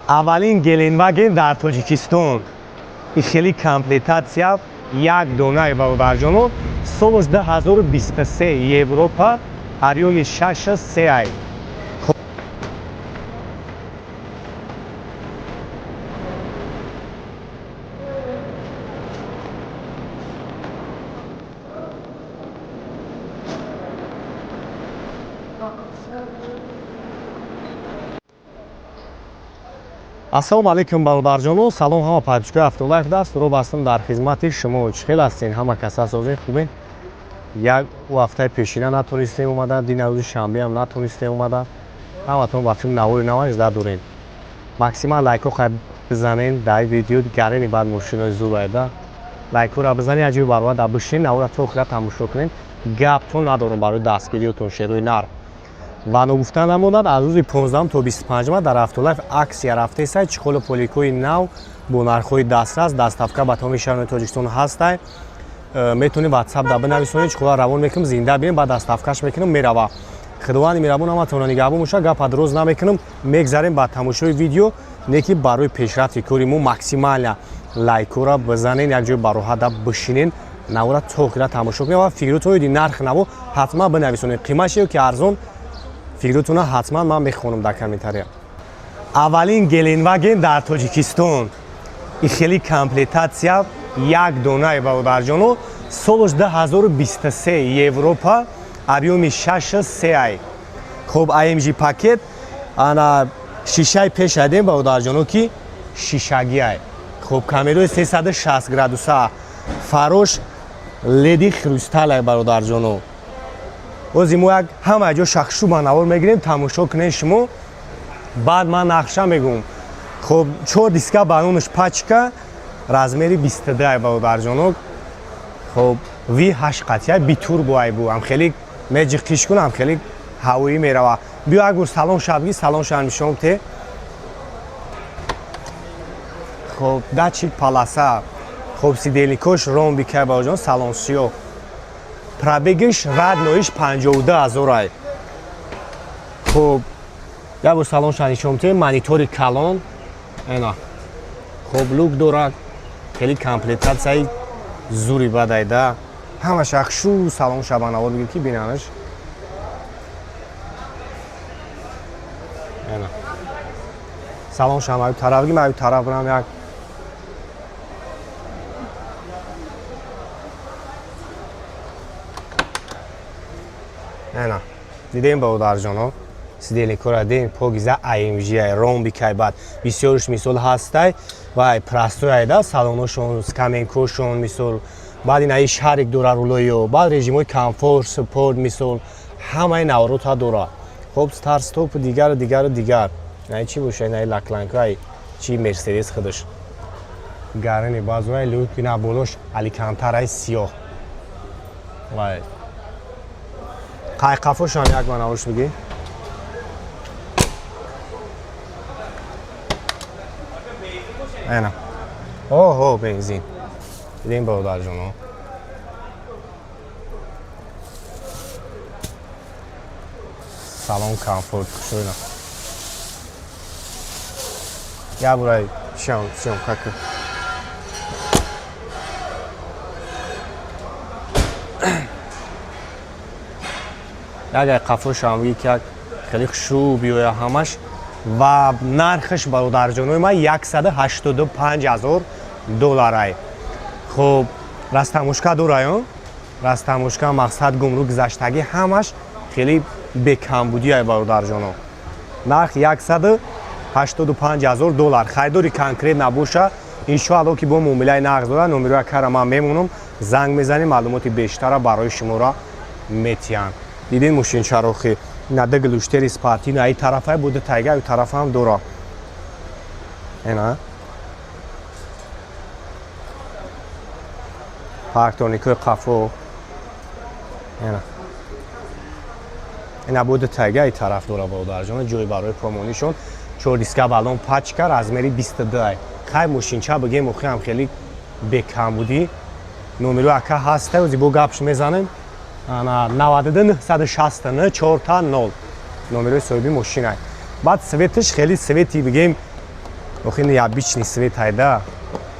اولین گلنواگن در تاجیکستان. این خیلی کامپلیتاسیا یک دونه برجانو سالش 2023 یوروپا هریوی 6 ای. ассалому алайкум бародарҷоно, салом ҳама подписчикои Автолайф даст. Ро бастам дар хизмати шумо. Чӣ хел ҳастин? Ҳама кас ҳастин хубен? Як ҳафтаи пешина натонистем омада, дини рӯзи шанбе ҳам натонистем омада. Ҳаматон ба филм навори наваш зад дорен. Максимал лайкҳо хай бизанен дар видео гарени баъд мошинои зур айда. Лайкҳоро бизанен, аҷиби барвада бишин, навора то охира тамошо кунен. Гапто надорам барои дастгириётон шерои нар. ва ногуфта намонад аз рӯзи 15 то 25 дар Автолайф аксия рафтеса чихоли поликои нав бо нархҳои дастрас дастафка ба тамоми шаҳрҳои Тоҷикистон ҳастай. Метавонед WhatsApp да бинависонед, чихола равон мекунам, зинда бинем, баъд дастафкаш мекунам, мерава. Худованди меҳрабон ҳаматона нигаҳбон бошад, гапа дроз намекунам, мегзарем ба тамошои видео. Неки барои пешрафти кори мо максимала лайкҳоро бизанен, якҷои бароҳада бишинен, навора то охира тамошо кунед ва фикротони нарх наво ҳатман бинависонед. Қиматшо ки арзон фикротуна ҳатман ман мехонам дар комментария. Аввалин геленваген дар Тоҷикистон. И хели комплектация як донаи бародарҷоно солаш 2023 Европа объёми 6 ай. Хоб AMG пакет ана шишаи пеш адем бародарҷоно ки шишаги ай. Хоб камерои 360 градуса фарош леди хрусталай бародарҷоно. Ози мо як ҳама ҷо шахшуба навор мегирем, тамошо кунед шумо. Баъд ман нақша мегӯм. Хоб 4 диска банонаш пачка размери 22 ай бародарҷоно. Хоб V8 қатъия битурбо ай бу. Ам хеле меҷиқиш кун, ам хеле ҳавоӣ мерава. Биё агур салон шабги, салон шармишом те. Хоб датчик паласа. Хоб сиделикош ромбика бародарҷоно, салон сиёҳ. Пробегиш радноиш 52000 ай. Хоб як бор салон шанишом те, монитори калон. Эна. Хоб лук дорад. Хеле комплектатсияи зури бадайда. Ҳама шахшу салон шабанавор бигир ки бинанаш. Эна. Салон шамаи тарафги маи тараф бурам як эна. Дидем бародарҷоно. Сиделикора ден погиза AMG ай ромбикай бад бисёрш мисол ҳастай вай прастой айда салоношон скаменкошон мисол баъд ин ай шарик дора рулоё баъд режимои комфорт спорт мисол ҳамаи наворота дора. Хоб старт стоп дигар ай чӣ боша ин ай лакланкай чӣ мерседес худаш гарани базоай лукина болош аликантарай сиёҳ вай қайқафошам як манавош биги. Эна. Оҳо, бензин. Дидем бародарҷоно. Салон комфорт кушойна. Я бурай шам как. Як қафошам биги ки хеле хушрӯб биёя ҳамаш. ва нархаш бародарҷонои ман 185000 доллар ай. Хоб растамошка дораё? Растамошка мақсад гумрук гузаштагӣ ҳамаш хеле бекамбудӣ ай бародарҷоно. Нарх 185000 доллар. Хайдори конкрет набоша. Иншоалло ки бо муомилаи нағз дора номерои кара ман мемонам. Занг мезанем, маълумоти бештара барои шуморо метиҳам. Дидем мошинчарохи нада глуштери спартин ай тарафай буде тайга ай тарафам дора. Эна. Парктоникои қафо. Эна. Эна буде тайга ай тараф дора бародарҷоно, ҷои барои промонишон. 4 диска балон пачка размери 22 ай. Хай мошинча бигем охиам хеле бекамбудӣ. Номерои ака ҳастай, ози бо гапш мезанем. Ана 92960 номерои соҳиби мошинай. Баъд светиш хеле свети бигем охин необычный свет айда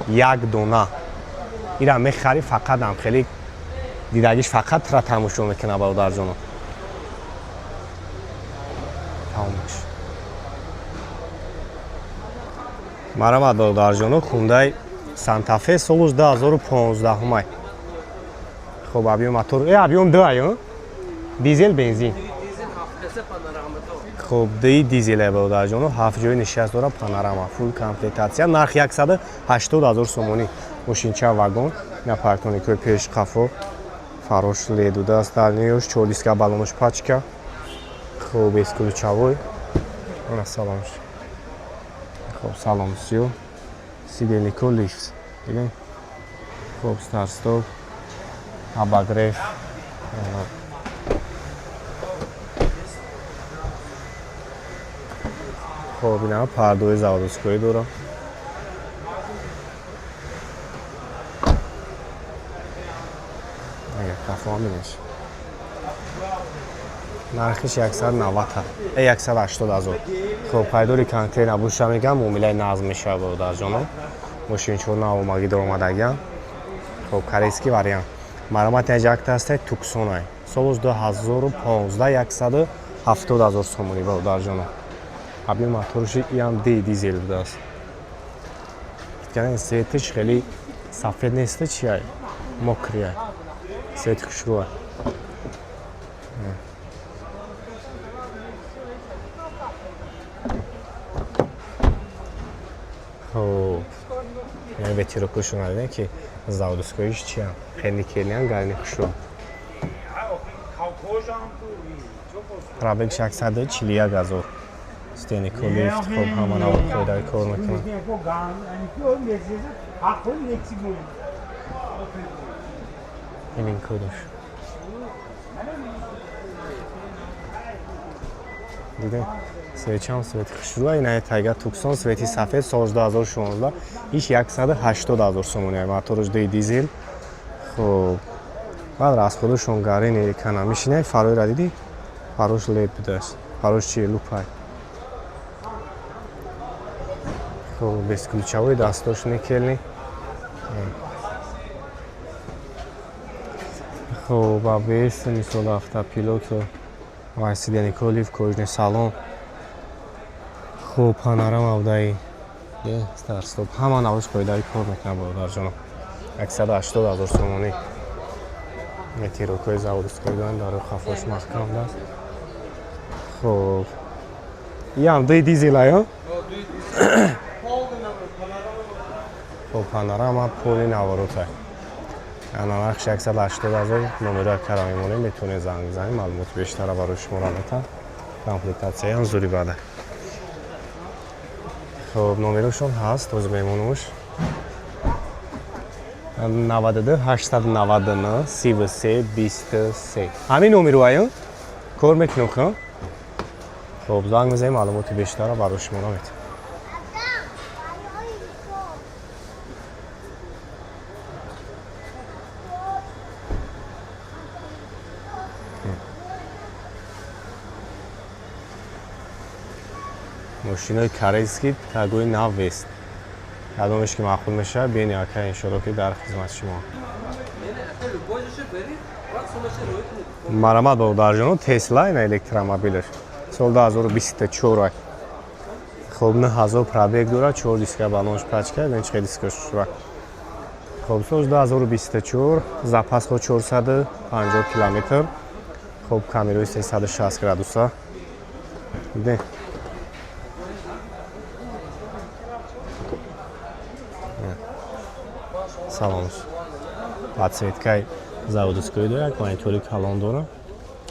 як дона ира мехари фақат ам хеле дидагиш фақат ра тамошо мекуна бародарҷоно тамош марамад бародарҷоно хундай Санта-Фе солуш 2015 май хоб объем мотор объем даё дизел бензин хоб ди дизел бародарҷоно 7 ҷои нишаст дора панорама фул комплектация нарх 180 000 сомонӣ мошинча вагон на партоникои пешқафо фарош леду даст дальниёш 4 диска балонош пачка хоб эскулучавой она саломш хоб салом сиё сиденько лифт бинем хоб старт-стоп обогрев хоб ина пардои заводскои дора нархиш 190 180 000 хоб пайдори контейнер буша мегам муомилаи назм мешава бародарҷоно мошин чорна омаги доромадагиам хоб корейский вариант маромати аҷактастай туксонай солуш 2015 170 000 сомонӣ бародарҷоно объем моторши иам ди дизел будааст светиш хеле сафед неста чиай мокрия свет хушрӯа хоб яъне ветирокушон авине ки заводскоиш чиам хеле келиан гарни хушрӯа пробег 641 000 стенико лифт хоб ҳама навод қоидаи кор мекунад ин кодаш диде светчам свет хушрӯа ина тайга туксон свети сафед сош 2016 иш 180 000 сомонӣ моторш ди дизел хоб баъд расходашон гарини экономишина фароира диди фарош лед будааст фарош чи лупай хоб бесключавои дастдош никелни хоб абс мисол автопилоту сиденько лифт кожни салон хоб панорама будаи старт-стоп ҳама навош қоидаи кор мекунад бародарҷоно 180 000 сомонӣ метирокои заводскои дан дар хафош маҳкам даст хоб иам ди дизелаё хоб панорама поли наворота нархш 180 000 номерои кара мемонем метавонед занг бизанед маълумоти бештара барои шумо равета комплектатсияам зури бада хоб номерошон ҳаст ҳозир мемонумш 92 899 33 23 ҳамин номероаё кор мекунем хо хоб занг бизанед маълумоти бештара барои шумо равета мошинои корейский тагои нав вест кадомеш ки маъқул мешавад биёни ака иншоалло ки дар хизмати шумо марамад бародарҷоно тесла ина электромобилаш соли 2024 хоб 9000 пробег дорад 4 диска балонш пачка бинед чӣ дискаш шуда хоб соли 2024 запасҳо 450 километр хоб камераи 360 градуса диде саломш подсветкаи заводскои дорад монитори калон дорад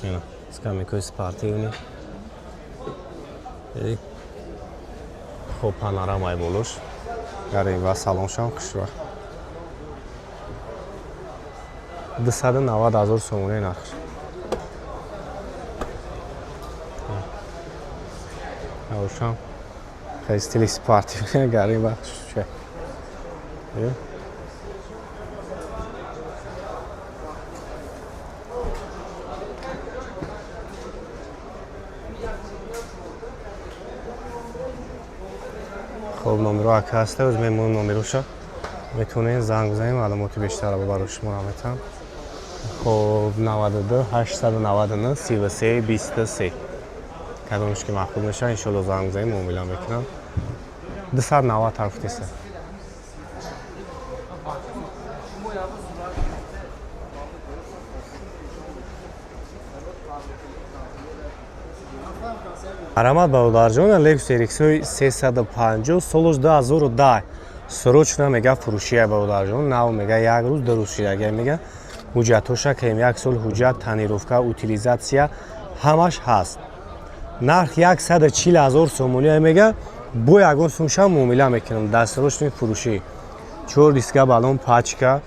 ина скамейкаи спортивни хоб панорамаи болош гарин ва салоншам хушва 290 000 сомонӣ нархш авшам хеле стили спортивни гарин ва хушва خب نمره اکه هسته از میمون نمروشا میتونین زنگ بزنیم معلومات بیشتر رو برای شما میتونم. خب 92 899 33 23 کدومش که محبوب میشه انشالله زنگ بزنیم مومیلا میکنم 290 حرف دیسه. مرحمت برادر جان لکس ارکسوی 350 سالش 2010 срочно мега фурӯшия бародар ҷон нав мега як рӯз дурустшидаги мега ҳуҷҷатоша кем як сол ҳуҷҷат танировка утилизатсия ҳамаш ҳаст нарх 140,000 сомония мега бо ягон сумша муомила мекунам дар срочни фурӯшӣ 4 диска балон пачка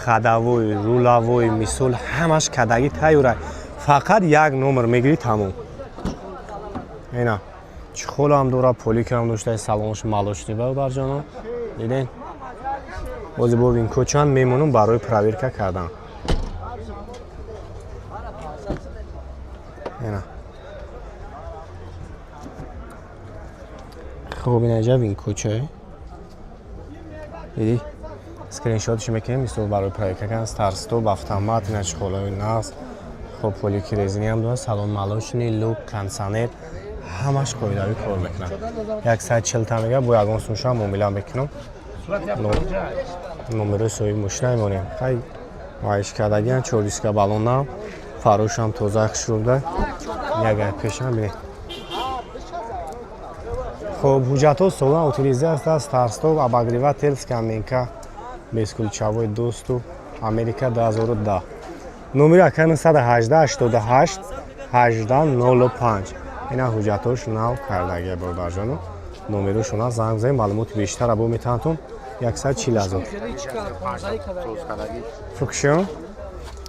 хадавой рулавой мисол ҳамаш кадаги тайёра фақат як номер мегири тамом ина чихолам дора поликам дошта салонш малошти бародар ҷоно диден бози бо винкочанд мемонам барои проверка кардан ина хуб инаҷа винкоча диди скриншотиш мекунем мисол барои проверка кардан старстоп автомат ина чихолаи нағз хуб полики резиниам дора салон малошни лук консонер ҳамаш қоидави кор мекунад 140 та мега бо ягон сумша муомила мекунам номерои соҳиби мошина мемонем хай вайш кардагиам 4 диска балонам фарӯшам тоза шуда ягар пешам бинед хуб ҳуҷҷатҳо солан утилизация аст старстоп обогреватель скамейка бескулчавои досту америка 2010 номери акани 118 88 18 05 ина ҳуҷҷатош нав кардагия бародарҷоно номерушона занг бизанед маълумоти бештар або метавонтон 140,000 фукшон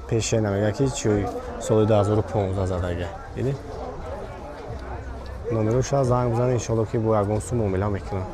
пеше намега ки чӯи соли 2015 задагия диди номеруша занг бизанед иншоалло ки бо ягон сум муомила мекунам